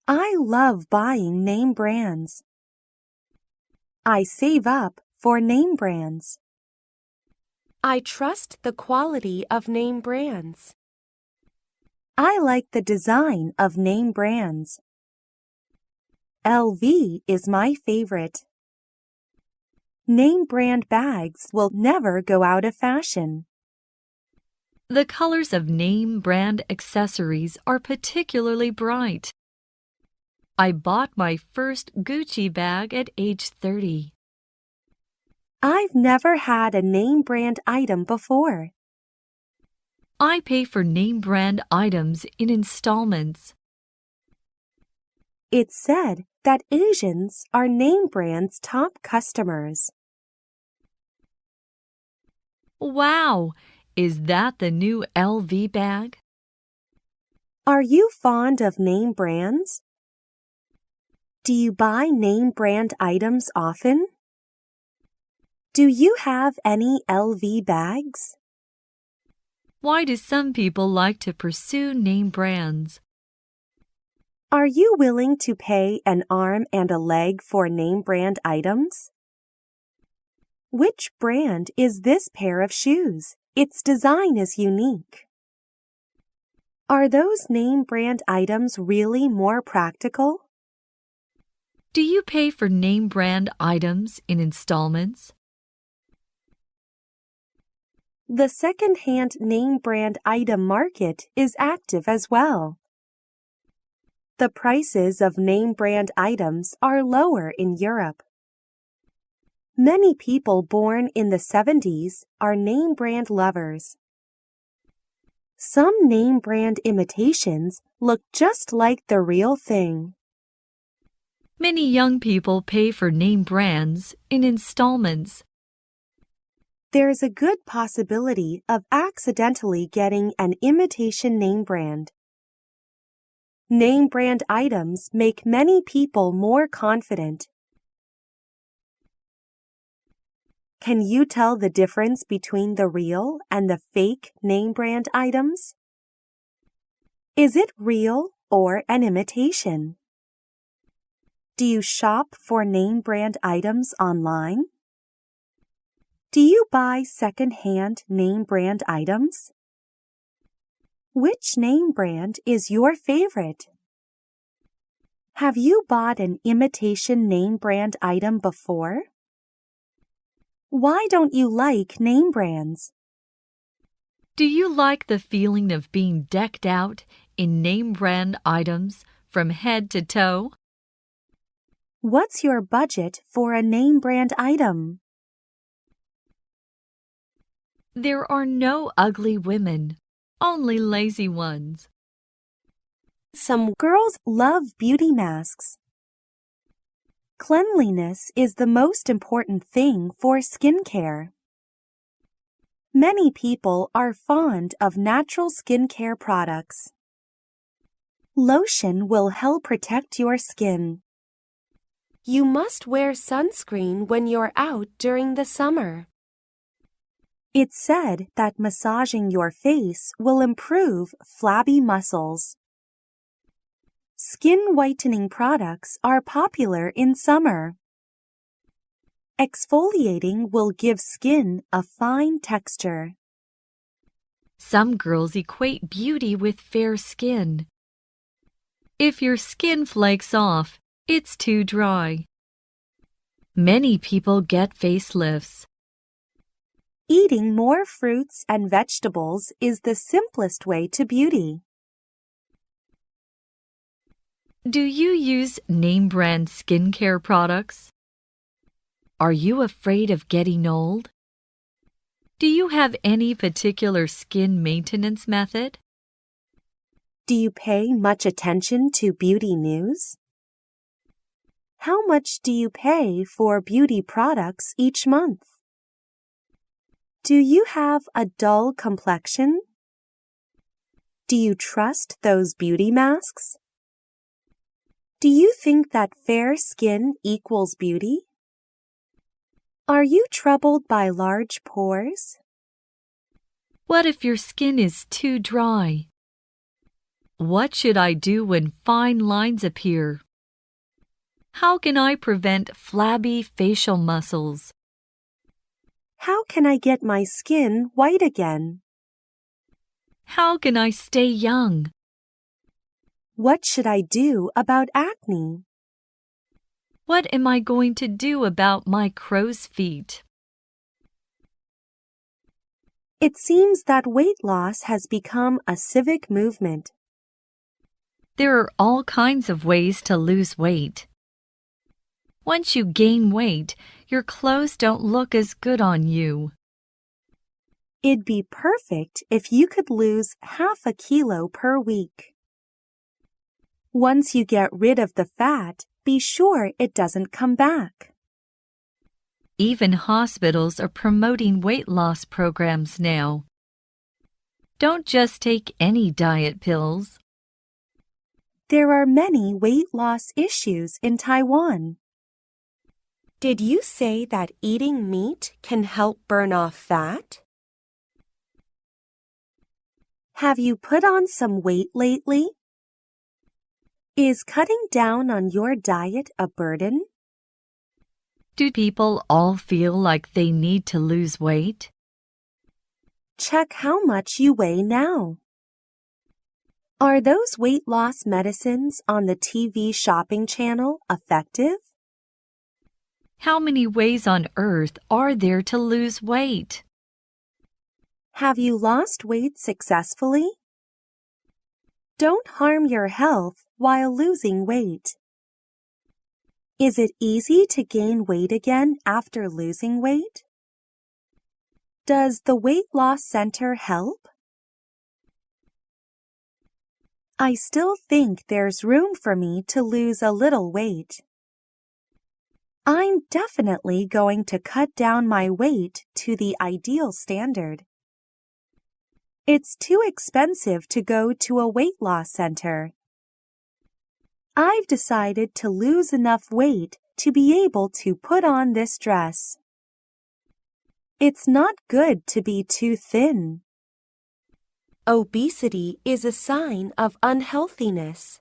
I love buying name brands. I save up for name brands. I trust the quality of name brands. I like the design of name brands. LV is my favorite. Name brand bags will never go out of fashion. The colors of name brand accessories are particularly bright. I bought my first Gucci bag at age 30. I've never had a name brand item before. I pay for name brand items in installments. It's said that Asians are name brand's top customers. Wow! Is that the new LV bag? Are you fond of name brands? Do you buy name brand items often? Do you have any LV bags? Why do some people like to pursue name brands? Are you willing to pay an arm and a leg for name brand items? Which brand is this pair of shoes? Its design is unique. Are those name brand items really more practical? Do you pay for name brand items in installments? The second-hand name brand item market is active as well. The prices of name brand items are lower in Europe. Many people born in the 70s are name brand lovers. Some name brand imitations look just like the real thing. Many young people pay for name brands in installments. There's a good possibility of accidentally getting an imitation name brand. Name brand items make many people more confident. Can you tell the difference between the real and the fake name brand items? Is it real or an imitation? Do you shop for name brand items online? Do you buy second-hand name brand items? Which name brand is your favorite? Have you bought an imitation name brand item before? Why don't you like name brands? Do you like the feeling of being decked out in name brand items from head to toe? What's your budget for a name brand item? There are no ugly women, only lazy ones. Some girls love beauty masks. Cleanliness is the most important thing for skincare. Many people are fond of natural skincare products. Lotion will help protect your skin. You must wear sunscreen when you're out during the summer. It's said that massaging your face will improve flabby muscles. Skin whitening products are popular in summer. Exfoliating will give skin a fine texture. Some girls equate beauty with fair skin. If your skin flakes off, it's too dry. Many people get facelifts. Eating more fruits and vegetables is the simplest way to beauty. Do you use name brand skincare products? Are you afraid of getting old? Do you have any particular skin maintenance method? Do you pay much attention to beauty news? How much do you pay for beauty products each month? Do you have a dull complexion? Do you trust those beauty masks? Do you think that fair skin equals beauty? Are you troubled by large pores? What if your skin is too dry? What should I do when fine lines appear? How can I prevent flabby facial muscles? How can I get my skin white again? How can I stay young? What should I do about acne? What am I going to do about my crow's feet? It seems that weight loss has become a civic movement. There are all kinds of ways to lose weight. Once you gain weight, your clothes don't look as good on you. It'd be perfect if you could lose half a kilo per week. Once you get rid of the fat, be sure it doesn't come back. Even hospitals are promoting weight loss programs now. Don't just take any diet pills. There are many weight loss issues in Taiwan. Did you say that eating meat can help burn off fat? Have you put on some weight lately? Is cutting down on your diet a burden? Do people all feel like they need to lose weight? Check how much you weigh now. Are those weight loss medicines on the TV shopping channel effective? How many ways on earth are there to lose weight? Have you lost weight successfully? Don't harm your health while losing weight. Is it easy to gain weight again after losing weight? Does the weight loss center help? I still think there's room for me to lose a little weight. I'm definitely going to cut down my weight to the ideal standard. It's too expensive to go to a weight loss center. I've decided to lose enough weight to be able to put on this dress. It's not good to be too thin. Obesity is a sign of unhealthiness.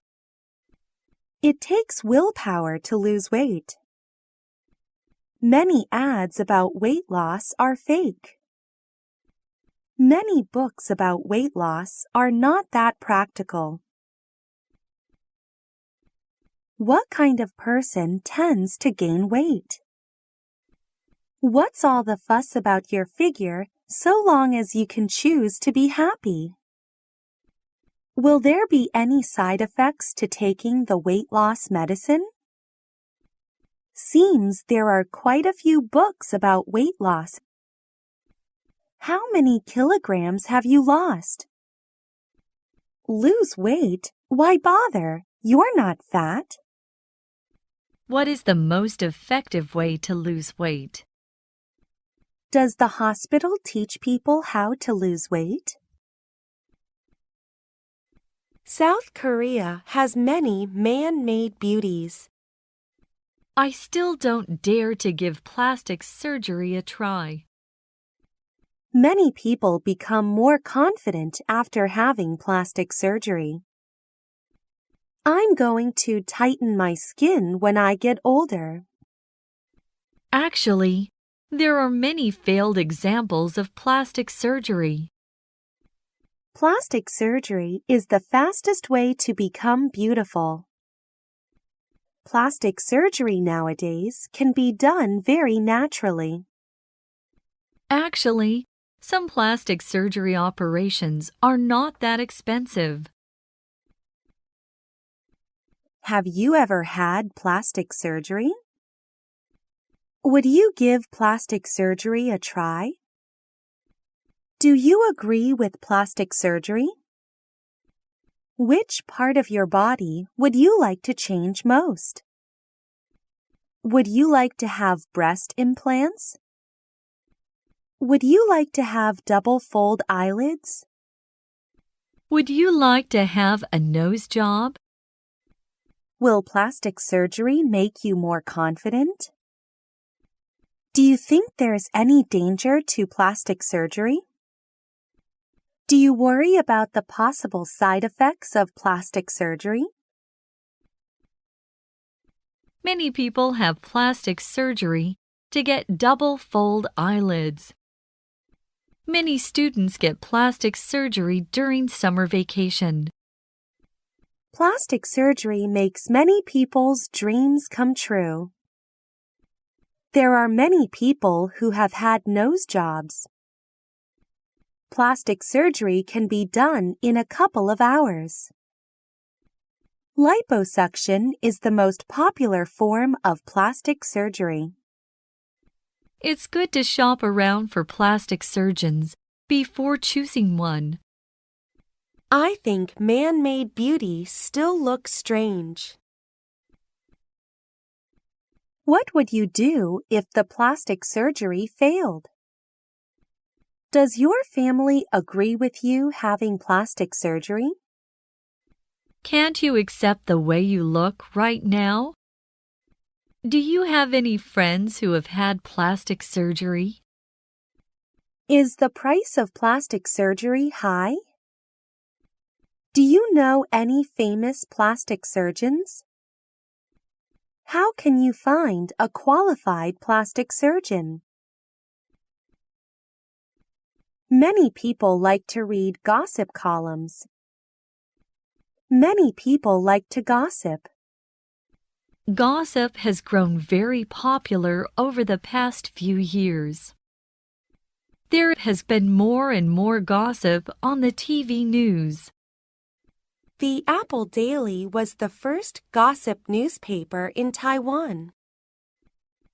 It takes willpower to lose weight. Many ads about weight loss are fake. Many books about weight loss are not that practical. What kind of person tends to gain weight? What's all the fuss about your figure so long as you can choose to be happy? Will there be any side effects to taking the weight loss medicine? Seems there are quite a few books about weight loss. How many kilograms have you lost? Lose weight? Why bother? You're not fat. What is the most effective way to lose weight? Does the hospital teach people how to lose weight? South Korea has many man-made beauties. I still don't dare to give plastic surgery a try. Many people become more confident after having plastic surgery. I'm going to tighten my skin when I get older. Actually, there are many failed examples of plastic surgery. Plastic surgery is the fastest way to become beautiful. Plastic surgery nowadays can be done very naturally. Actually, some plastic surgery operations are not that expensive. Have you ever had plastic surgery? Would you give plastic surgery a try? Do you agree with plastic surgery? Which part of your body would you like to change most? Would you like to have breast implants? Would you like to have double-fold eyelids? Would you like to have a nose job? Will plastic surgery make you more confident? Do you think there's any danger to plastic surgery? Do you worry about the possible side effects of plastic surgery? Many people have plastic surgery to get double-fold eyelids. Many students get plastic surgery during summer vacation. Plastic surgery makes many people's dreams come true. There are many people who have had nose jobs. Plastic surgery can be done in a couple of hours. Liposuction is the most popular form of plastic surgery. It's good to shop around for plastic surgeons before choosing one. I think man-made beauty still looks strange. What would you do if the plastic surgery failed? Does your family agree with you having plastic surgery? Can't you accept the way you look right now? Do you have any friends who have had plastic surgery? Is the price of plastic surgery high? Do you know any famous plastic surgeons? How can you find a qualified plastic surgeon? Many people like to read gossip columns. Many people like to gossip. Gossip has grown very popular over the past few years. There has been more and more gossip on the TV news. The Apple Daily was the first gossip newspaper in Taiwan.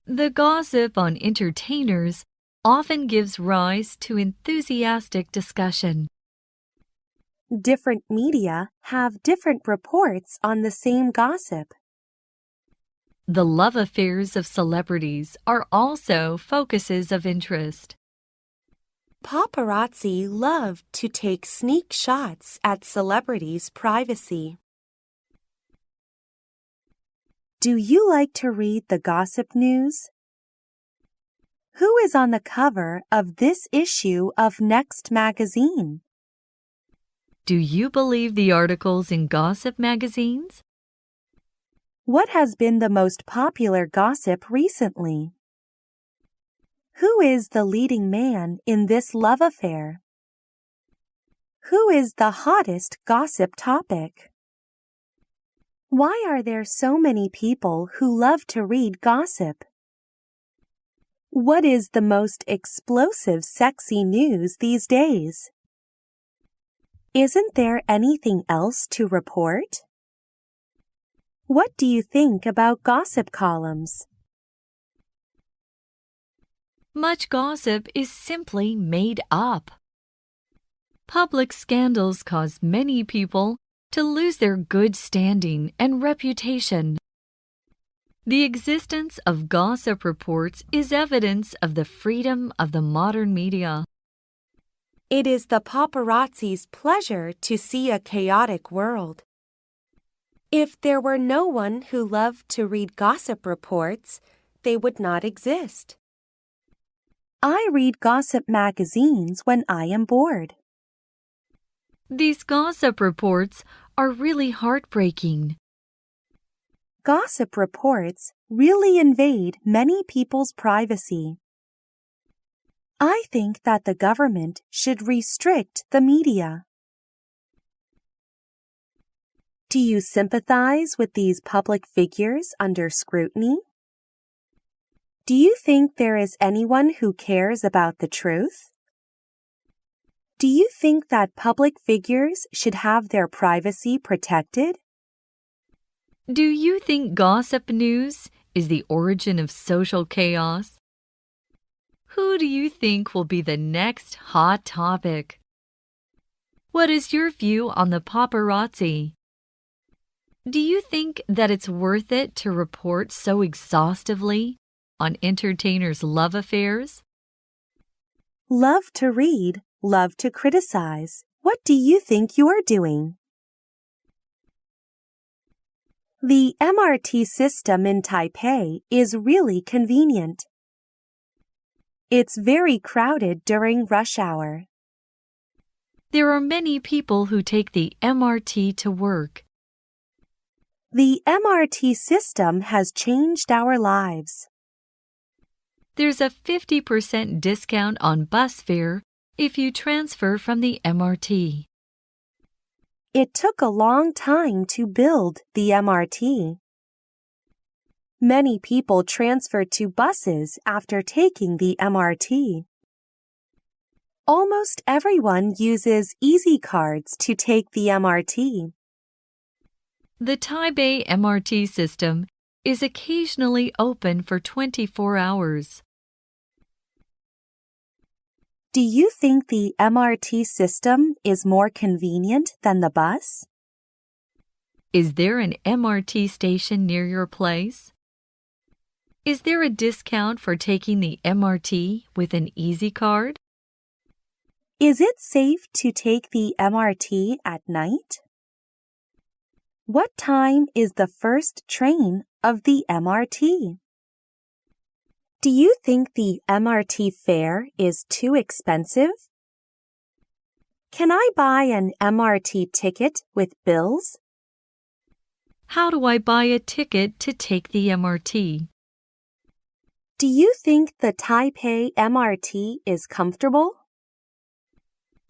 The gossip on entertainers often gives rise to enthusiastic discussion. Different media have different reports on the same gossip. The love affairs of celebrities are also focuses of interest. Paparazzi love to take sneak shots at celebrities' privacy. Do you like to read the gossip news? Who is on the cover of this issue of Next magazine? Do you believe the articles in gossip magazines? What has been the most popular gossip recently? Who is the leading man in this love affair? Who is the hottest gossip topic? Why are there so many people who love to read gossip? What is the most explosive sexy news these days? Isn't there anything else to report? What do you think about gossip columns? Much gossip is simply made up. Public scandals cause many people to lose their good standing and reputation. The existence of gossip reports is evidence of the freedom of the modern media. It is the paparazzi's pleasure to see a chaotic world. If there were no one who loved to read gossip reports, they would not exist. I read gossip magazines when I am bored. These gossip reports are really heartbreaking. Gossip reports really invade many people's privacy. I think that the government should restrict the media. Do you sympathize with these public figures under scrutiny? Do you think there is anyone who cares about the truth? Do you think that public figures should have their privacy protected? Do you think gossip news is the origin of social chaos? Who do you think will be the next hot topic? What is your view on the paparazzi? Do you think that it's worth it to report so exhaustively on entertainers' love affairs? Love to read, love to criticize. What do you think you're doing? The MRT system in Taipei is really convenient. It's very crowded during rush hour. There are many people who take the MRT to work. The MRT system has changed our lives. There's a 50% discount on bus fare if you transfer from the MRT. It took a long time to build the MRT. Many people transferred to buses after taking the MRT. Almost everyone uses Easy Cards to take the MRT. The Taipei MRT system is occasionally open for 24 hours. Do you think the MRT system is more convenient than the bus? Is there an MRT station near your place? Is there a discount for taking the MRT with an Easy Card? Is it safe to take the MRT at night? What time is the first train of the MRT? Do you think the MRT fare is too expensive? Can I buy an MRT ticket with bills? How do I buy a ticket to take the MRT? Do you think the Taipei MRT is comfortable?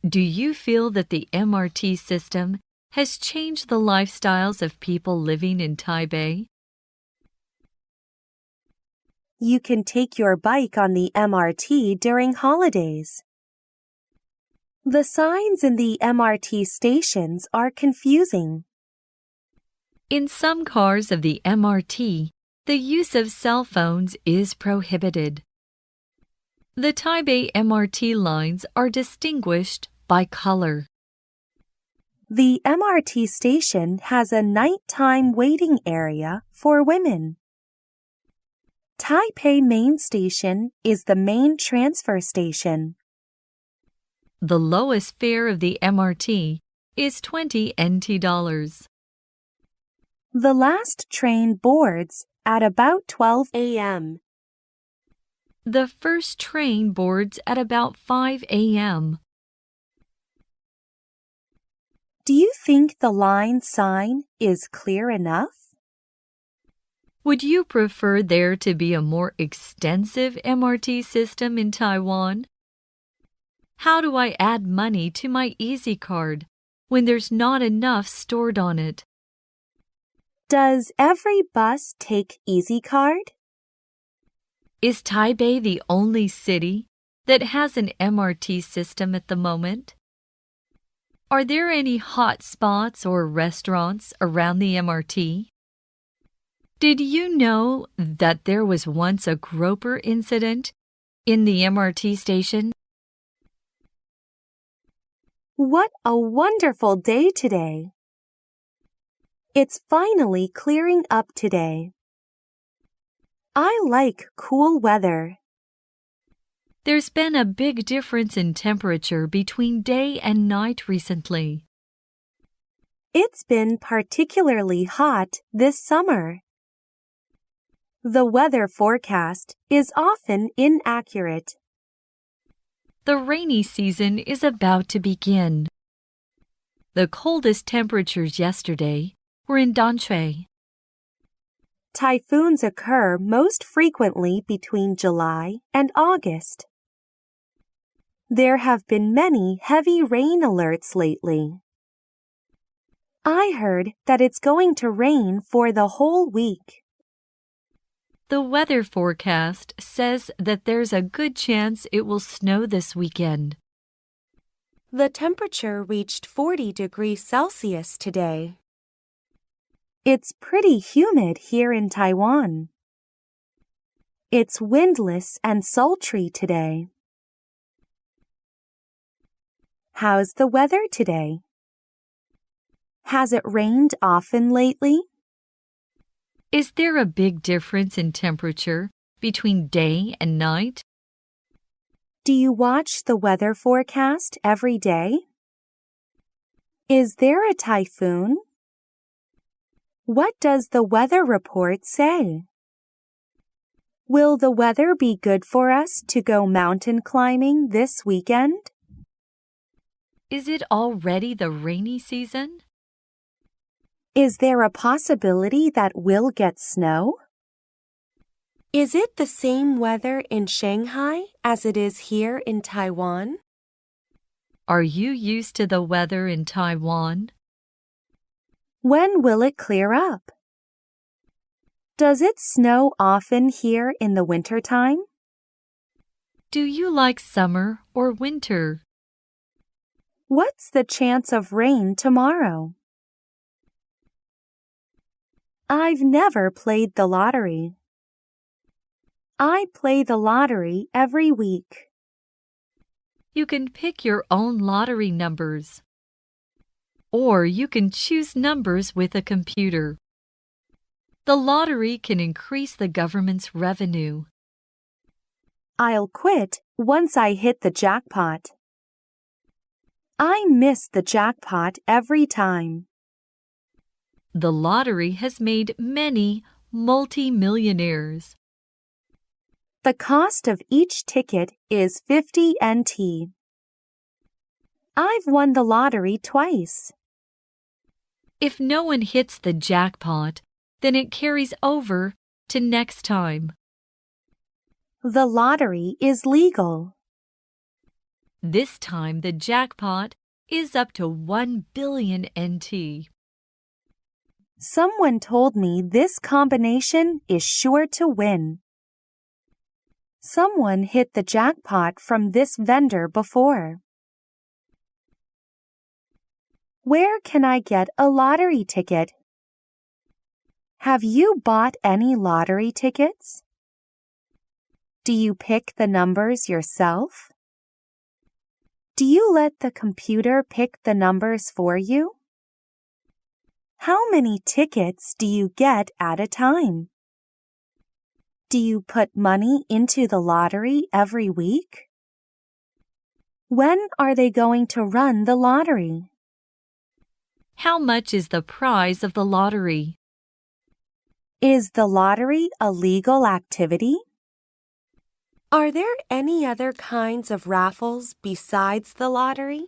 Do you feel that the MRT system has changed the lifestyles of people living in Taipei? You can take your bike on the MRT during holidays. The signs in the MRT stations are confusing. In some cars of the MRT, the use of cell phones is prohibited. The Taipei MRT lines are distinguished by color. The MRT station has a nighttime waiting area for women. Taipei Main Station is the main transfer station. The lowest fare of the MRT is 20 NT dollars. The last train boards at about 12 a.m. The first train boards at about 5 a.m. Do you think the line sign is clear enough? Would you prefer there to be a more extensive MRT system in Taiwan? How do I add money to my Easy Card when there's not enough stored on it? Does every bus take Easy Card? Is Taipei the only city that has an MRT system at the moment? Are there any hot spots or restaurants around the MRT? Did you know that there was once a groper incident in the MRT station? What a wonderful day today! It's finally clearing up today. I like cool weather. There's been a big difference in temperature between day and night recently. It's been particularly hot this summer. The weather forecast is often inaccurate. The rainy season is about to begin. The coldest temperatures yesterday were in Danshui. Typhoons occur most frequently between July and August. There have been many heavy rain alerts lately. I heard that it's going to rain for the whole week. The weather forecast says that there's a good chance it will snow this weekend. The temperature reached 40 degrees Celsius today. It's pretty humid here in Taiwan. It's windless and sultry today. How's the weather today? Has it rained often lately? Is there a big difference in temperature between day and night? Do you watch the weather forecast every day? Is there a typhoon? What does the weather report say? Will the weather be good for us to go mountain climbing this weekend? Is it already the rainy season? Is there a possibility that we'll get snow? Is it the same weather in Shanghai as it is here in Taiwan? Are you used to the weather in Taiwan? When will it clear up? Does it snow often here in the wintertime? Do you like summer or winter? What's the chance of rain tomorrow? I've never played the lottery. I play the lottery every week. You can pick your own lottery numbers. Or you can choose numbers with a computer. The lottery can increase the government's revenue. I'll quit once I hit the jackpot. I miss the jackpot every time. The lottery has made many multi-millionaires. The cost of each ticket is 50 NT. I've won the lottery twice. If no one hits the jackpot, then it carries over to next time. The lottery is legal. This time the jackpot is up to 1 billion NT. Someone told me this combination is sure to win. Someone hit the jackpot from this vendor before. Where can I get a lottery ticket? Have you bought any lottery tickets? Do you pick the numbers yourself? Do you let the computer pick the numbers for you? How many tickets do you get at a time? Do you put money into the lottery every week? When are they going to run the lottery? How much is the prize of the lottery? Is the lottery a legal activity? Are there any other kinds of raffles besides the lottery?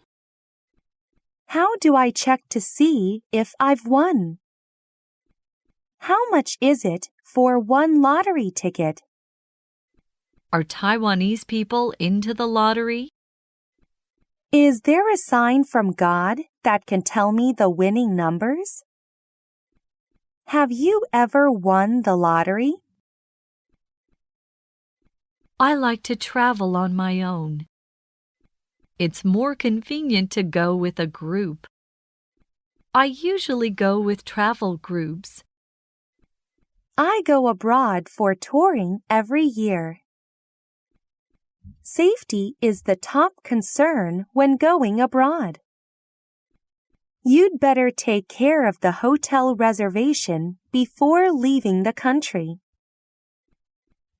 How do I check to see if I've won? How much is it for one lottery ticket? Are Taiwanese people into the lottery? Is there a sign from God that can tell me the winning numbers? Have you ever won the lottery? I like to travel on my own. It's more convenient to go with a group. I usually go with travel groups. I go abroad for touring every year. Safety is the top concern when going abroad. You'd better take care of the hotel reservation before leaving the country.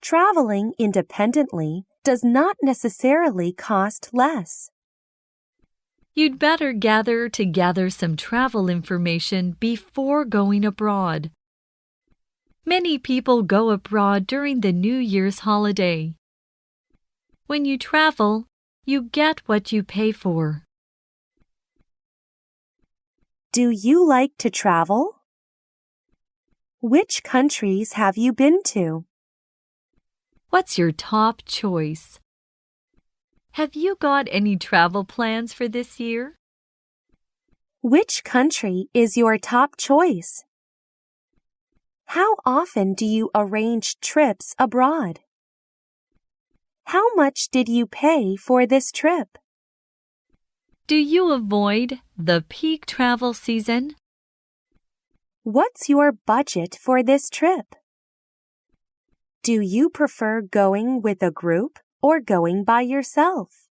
Traveling independently does not necessarily cost less. You'd better gather some travel information before going abroad. Many people go abroad during the New Year's holiday. When you travel, you get what you pay for. Do you like to travel? Which countries have you been to? What's your top choice? Have you got any travel plans for this year? Which country is your top choice? How often do you arrange trips abroad? How much did you pay for this trip? Do you avoid the peak travel season? What's your budget for this trip? Do you prefer going with a group or going by yourself?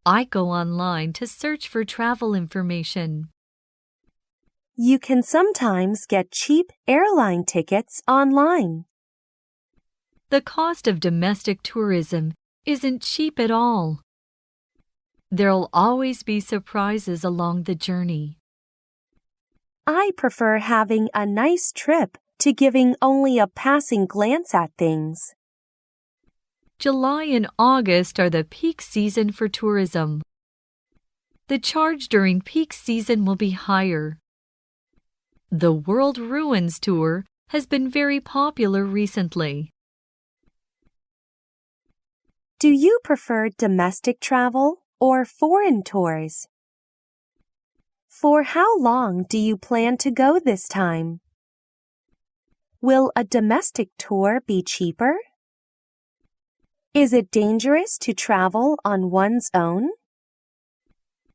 I go online to search for travel information. You can sometimes get cheap airline tickets online. The cost of domestic tourism isn't cheap at all. There'll always be surprises along the journey. I prefer having a nice trip to giving only a passing glance at things. July and August are the peak season for tourism. The charge during peak season will be higher. The World Ruins Tour has been very popular recently. Do you prefer domestic travel or foreign tours? For how long do you plan to go this time? Will a domestic tour be cheaper? Is it dangerous to travel on one's own?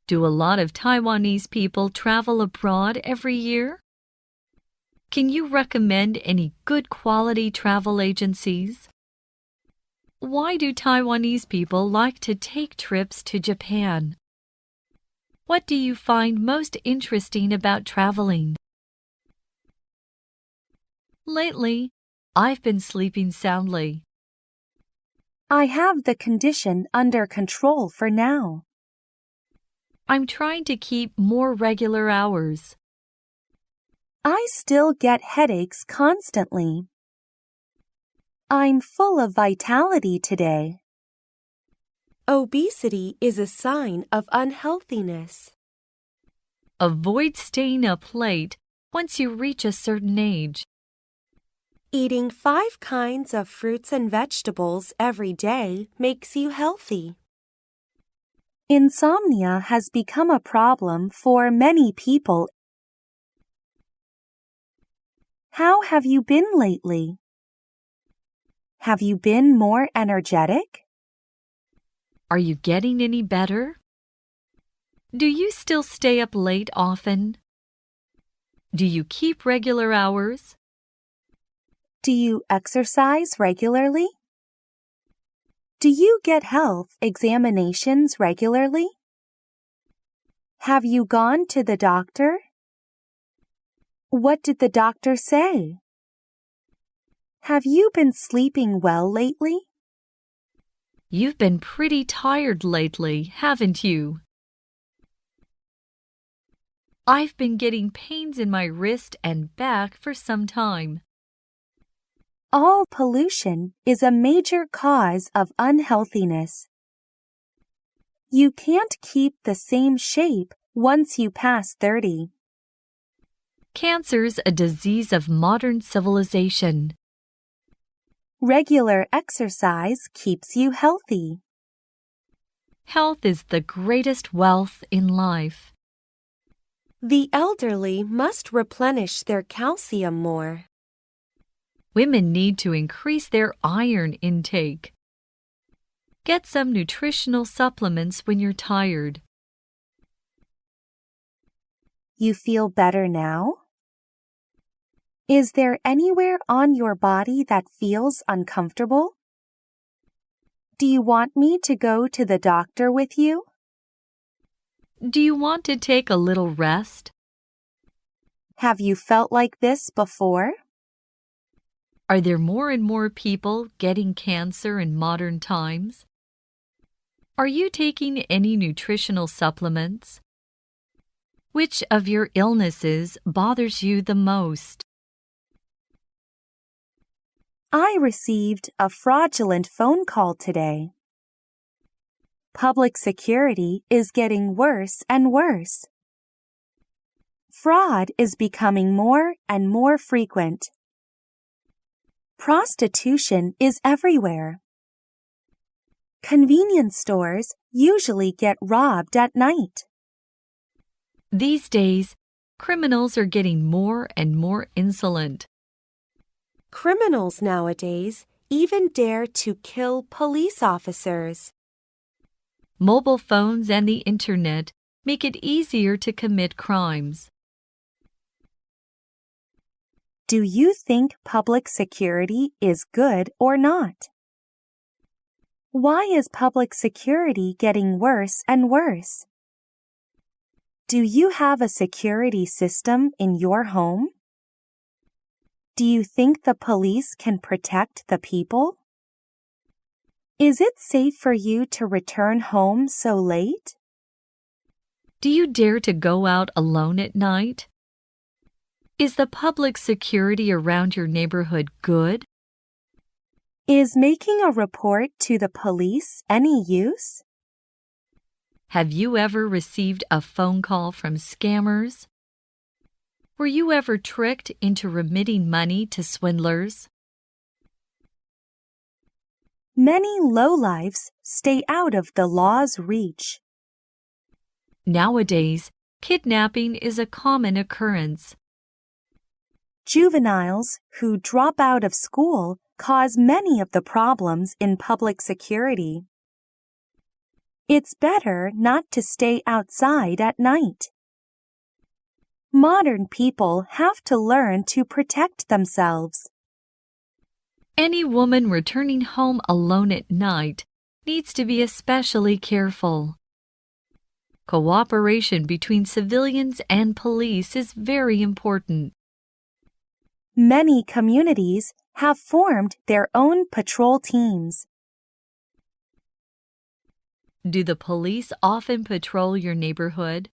Do a lot of Taiwanese people travel abroad every year? Can you recommend any good quality travel agencies? Why do Taiwanese people like to take trips to Japan? What do you find most interesting about traveling? Lately, I've been sleeping soundly. I have the condition under control for now. I'm trying to keep more regular hours. I still get headaches constantly. I'm full of vitality today. Obesity is a sign of unhealthiness. Avoid staying up late once you reach a certain age. Eating 5 kinds of fruits and vegetables every day makes you healthy. Insomnia has become a problem for many people. How have you been lately? Have you been more energetic? Are you getting any better? Do you still stay up late often? Do you keep regular hours? Do you exercise regularly? Do you get health examinations regularly? Have you gone to the doctor? What did the doctor say? Have you been sleeping well lately? You've been pretty tired lately, haven't you? I've been getting pains in my wrist and back for some time. All pollution is a major cause of unhealthiness. You can't keep the same shape once you pass 30. Cancer's a disease of modern civilization. Regular exercise keeps you healthy. Health is the greatest wealth in life. The elderly must replenish their calcium more. Women need to increase their iron intake. Get some nutritional supplements when you're tired. You feel better now? Is there anywhere on your body that feels uncomfortable? Do you want me to go to the doctor with you? Do you want to take a little rest? Have you felt like this before? Are there more and more people getting cancer in modern times? Are you taking any nutritional supplements? Which of your illnesses bothers you the most? I received a fraudulent phone call today. Public security is getting worse and worse. Fraud is becoming more and more frequent. Prostitution is everywhere. Convenience stores usually get robbed at night. These days, criminals are getting more and more insolent. Criminals nowadays even dare to kill police officers. Mobile phones and the internet make it easier to commit crimes. Do you think public security is good or not? Why is public security getting worse and worse? Do you have a security system in your home? Do you think the police can protect the people? Is it safe for you to return home so late? Do you dare to go out alone at night? Is the public security around your neighborhood good? Is making a report to the police any use? Have you ever received a phone call from scammers? Were you ever tricked into remitting money to swindlers? Many lowlifes stay out of the law's reach. Nowadays, kidnapping is a common occurrence. Juveniles who drop out of school cause many of the problems in public security. It's better not to stay outside at night. Modern people have to learn to protect themselves. Any woman returning home alone at night needs to be especially careful. Cooperation between civilians and police is very important. Many communities have formed their own patrol teams. Do the police often patrol your neighborhood?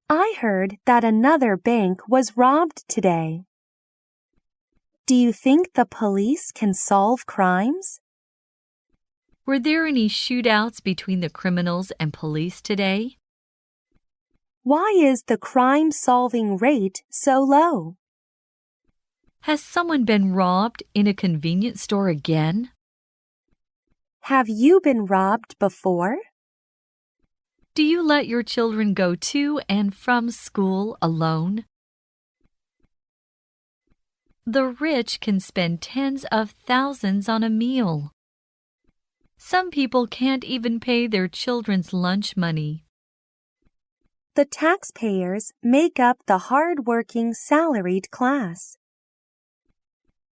I heard that another bank was robbed today. Do you think the police can solve crimes? Were there any shootouts between the criminals and police today? Why is the crime-solving rate so low? Has someone been robbed in a convenience store again? Have you been robbed before? Do you let your children go to and from school alone? The rich can spend tens of thousands on a meal. Some people can't even pay their children's lunch money. The taxpayers make up the hard-working salaried class.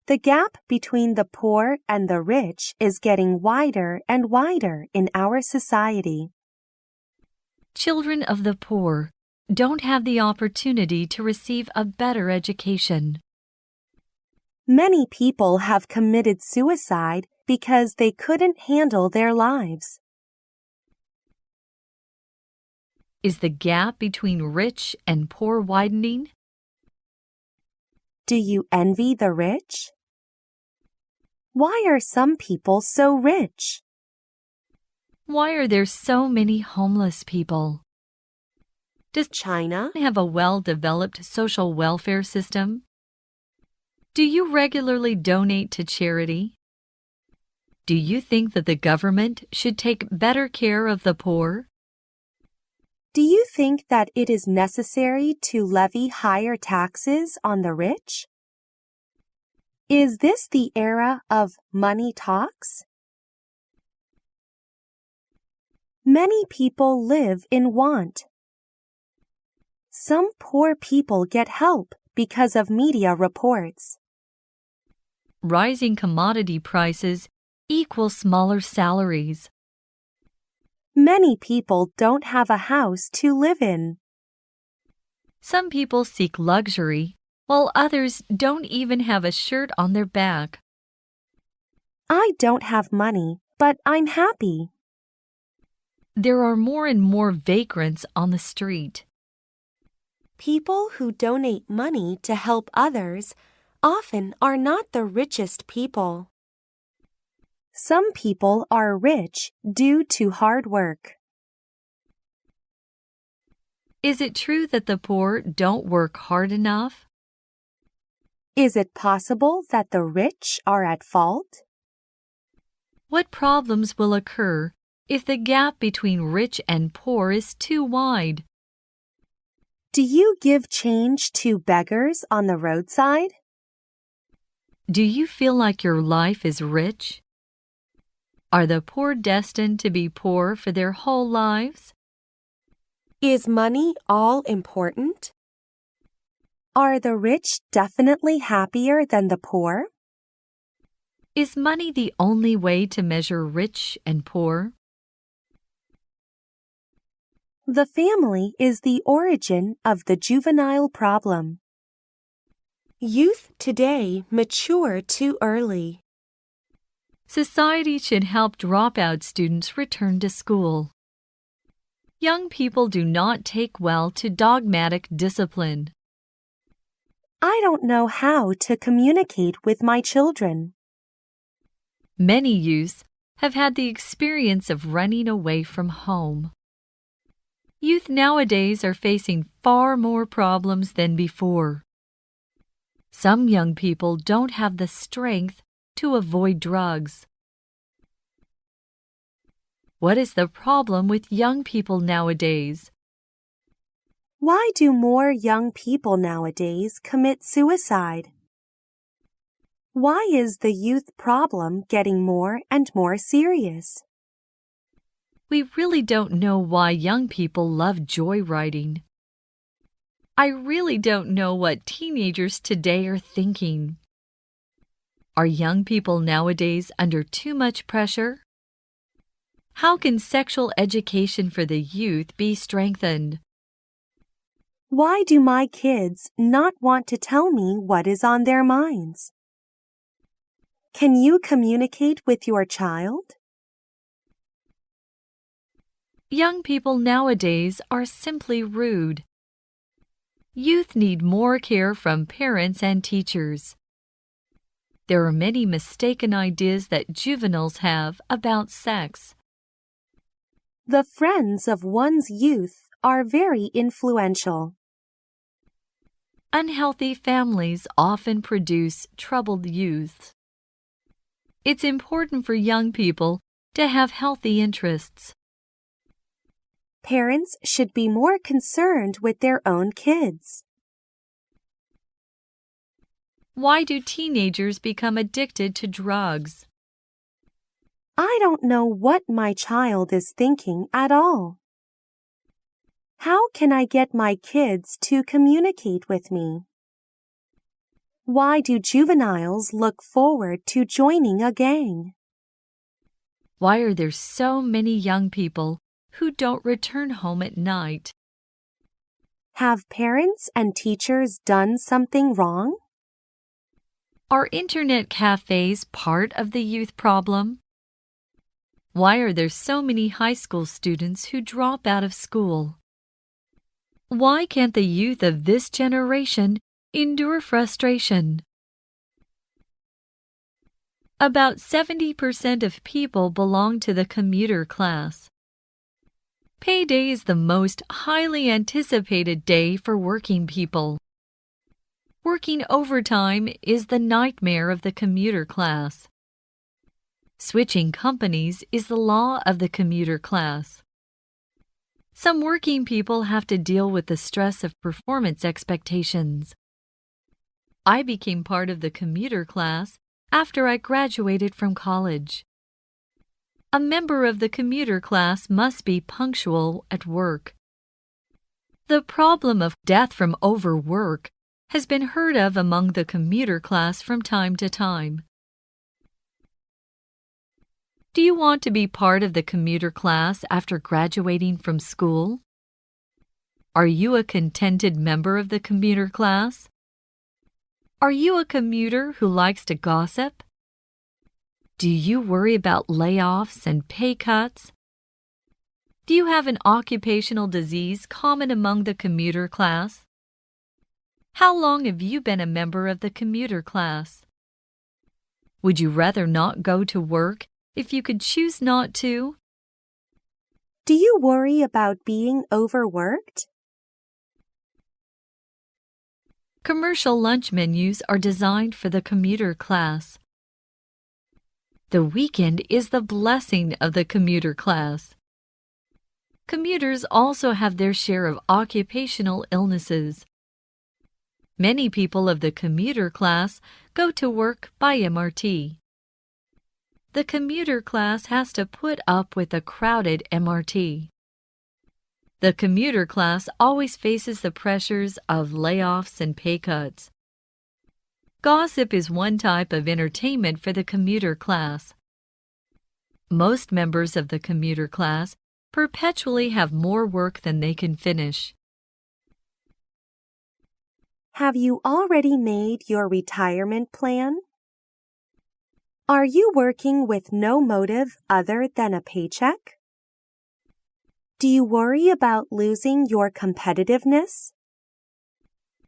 The gap between the poor and the rich is getting wider and wider in our society. Children of the poor don't have the opportunity to receive a better education. Many people have committed suicide because they couldn't handle their lives. Is the gap between rich and poor widening? Do you envy the rich? Why are some people so rich? Why are there so many homeless people? Does China have a well-developed social welfare system? Do you regularly donate to charity? Do you think that the government should take better care of the poor? Do you think that it is necessary to levy higher taxes on the rich? Is this the era of money talks? Many people live in want. Some poor people get help because of media reports. Rising commodity prices equal smaller salaries. Many people don't have a house to live in. Some people seek luxury, while others don't even have a shirt on their back. I don't have money, but I'm happy. There are more and more vagrants on the street. People who donate money to help others often are not the richest people. Some people are rich due to hard work. Is it true that the poor don't work hard enough? Is it possible that the rich are at fault? What problems will occur if the gap between rich and poor is too wide? Do you give change to beggars on the roadside? Do you feel like your life is rich? Are the poor destined to be poor for their whole lives? Is money all important? Are the rich definitely happier than the poor? Is money the only way to measure rich and poor? The family is the origin of the juvenile problem. Youth today mature too early. Society should help dropout students return to school. Young people do not take well to dogmatic discipline. I don't know how to communicate with my children. Many youths have had the experience of running away from home. Youth nowadays are facing far more problems than before. Some young people don't have the strength to avoid drugs. What is the problem with young people nowadays? Why do more young people nowadays commit suicide? Why is the youth problem getting more and more serious? We really don't know why young people love joyriding. I really don't know what teenagers today are thinking. Are young people nowadays under too much pressure? How can sexual education for the youth be strengthened? Why do my kids not want to tell me what is on their minds? Can you communicate with your child? Young people nowadays are simply rude. Youth need more care from parents and teachers. There are many mistaken ideas that juveniles have about sex. The friends of one's youth are very influential. Unhealthy families often produce troubled youth. It's important for young people to have healthy interests. Parents should be more concerned with their own kids. Why do teenagers become addicted to drugs? I don't know what my child is thinking at all. How can I get my kids to communicate with me? Why do juveniles look forward to joining a gang? Why are there so many young people who don't return home at night? Have parents and teachers done something wrong? Are internet cafes part of the youth problem? Why are there so many high school students who drop out of school? Why can't the youth of this generation endure frustration? About 70% of people belong to the commuter class. Payday is the most highly anticipated day for working people. Working overtime is the nightmare of the commuter class. Switching companies is the law of the commuter class. Some working people have to deal with the stress of performance expectations. I became part of the commuter class after I graduated from college. A member of the commuter class must be punctual at work. The problem of death from overwork has been heard of among the commuter class from time to time. Do you want to be part of the commuter class after graduating from school? Are you a contented member of the commuter class? Are you a commuter who likes to gossip? Do you worry about layoffs and pay cuts? Do you have an occupational disease common among the commuter class? How long have you been a member of the commuter class? Would you rather not go to work if you could choose not to? Do you worry about being overworked? Commercial lunch menus are designed for the commuter class. The weekend is the blessing of the commuter class. Commuters also have their share of occupational illnesses. Many people of the commuter class go to work by MRT. The commuter class has to put up with a crowded MRT. The commuter class always faces the pressures of layoffs and pay cuts. Gossip is one type of entertainment for the commuter class. Most members of the commuter class perpetually have more work than they can finish. Have you already made your retirement plan? Are you working with no motive other than a paycheck? Do you worry about losing your competitiveness?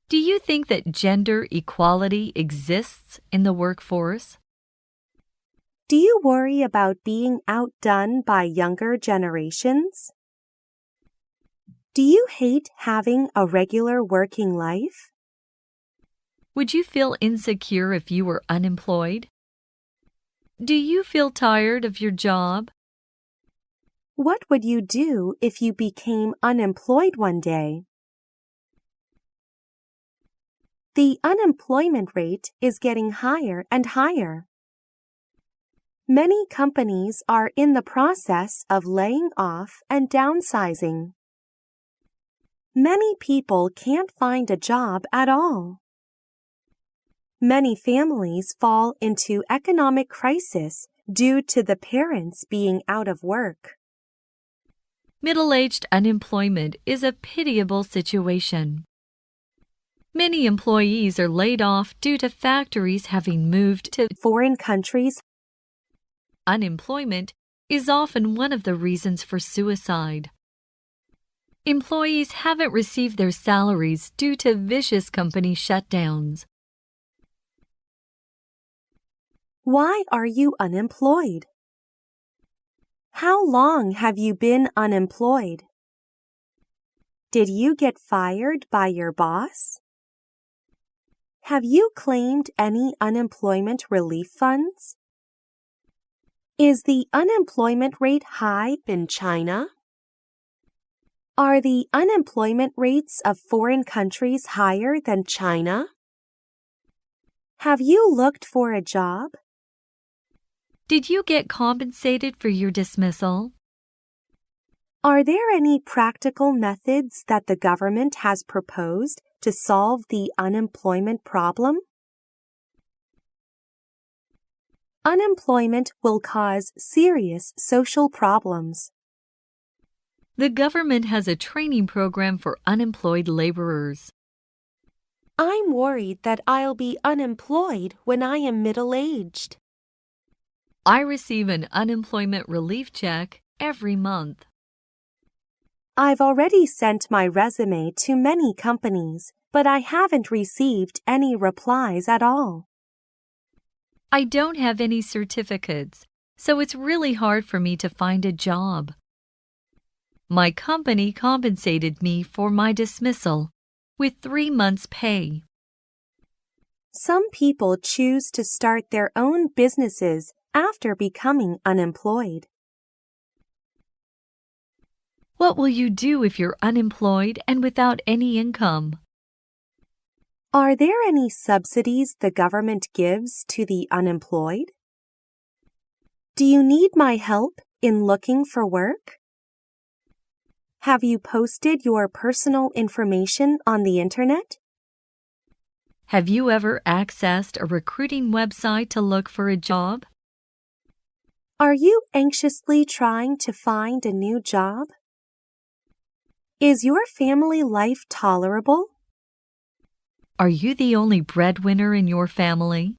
Do you think that gender equality exists in the workforce? Do you worry about being outdone by younger generations? Do you hate having a regular working life? Would you feel insecure if you were unemployed? Do you feel tired of your job? What would you do if you became unemployed one day? The unemployment rate is getting higher and higher. Many companies are in the process of laying off and downsizing. Many people can't find a job at all. Many families fall into economic crisis due to the parents being out of work. Middle-aged unemployment is a pitiable situation. Many employees are laid off due to factories having moved to Foreign countries. Unemployment is often one of the reasons for suicide. Employees haven't received their salaries due to vicious company shutdowns. Why are you unemployed? How long have you been unemployed? Did you get fired by your boss? Have you claimed any unemployment relief funds? Is the unemployment rate high in China? Are the unemployment rates of foreign countries higher than China? Have you looked for a job? Did you get compensated for your dismissal? Are there any practical methods that the government has proposed to solve the unemployment problem? Unemployment will cause serious social problems. The government has a training program for unemployed laborers. I'm worried that I'll be unemployed when I am middle-aged. I receive an unemployment relief check every month. I've already sent my resume to many companies, but I haven't received any replies at all. I don't have any certificates, so it's really hard for me to find a job. My company compensated me for my dismissal with 3 months' pay. Some people choose to start their own businesses after becoming unemployed. What will you do if you're unemployed and without any income? Are there any subsidies the government gives to the unemployed? Do you need my help in looking for work? Have you posted your personal information on the internet? Have you ever accessed a recruiting website to look for a job? Are you anxiously trying to find a new job? Is your family life tolerable? Are you the only breadwinner in your family?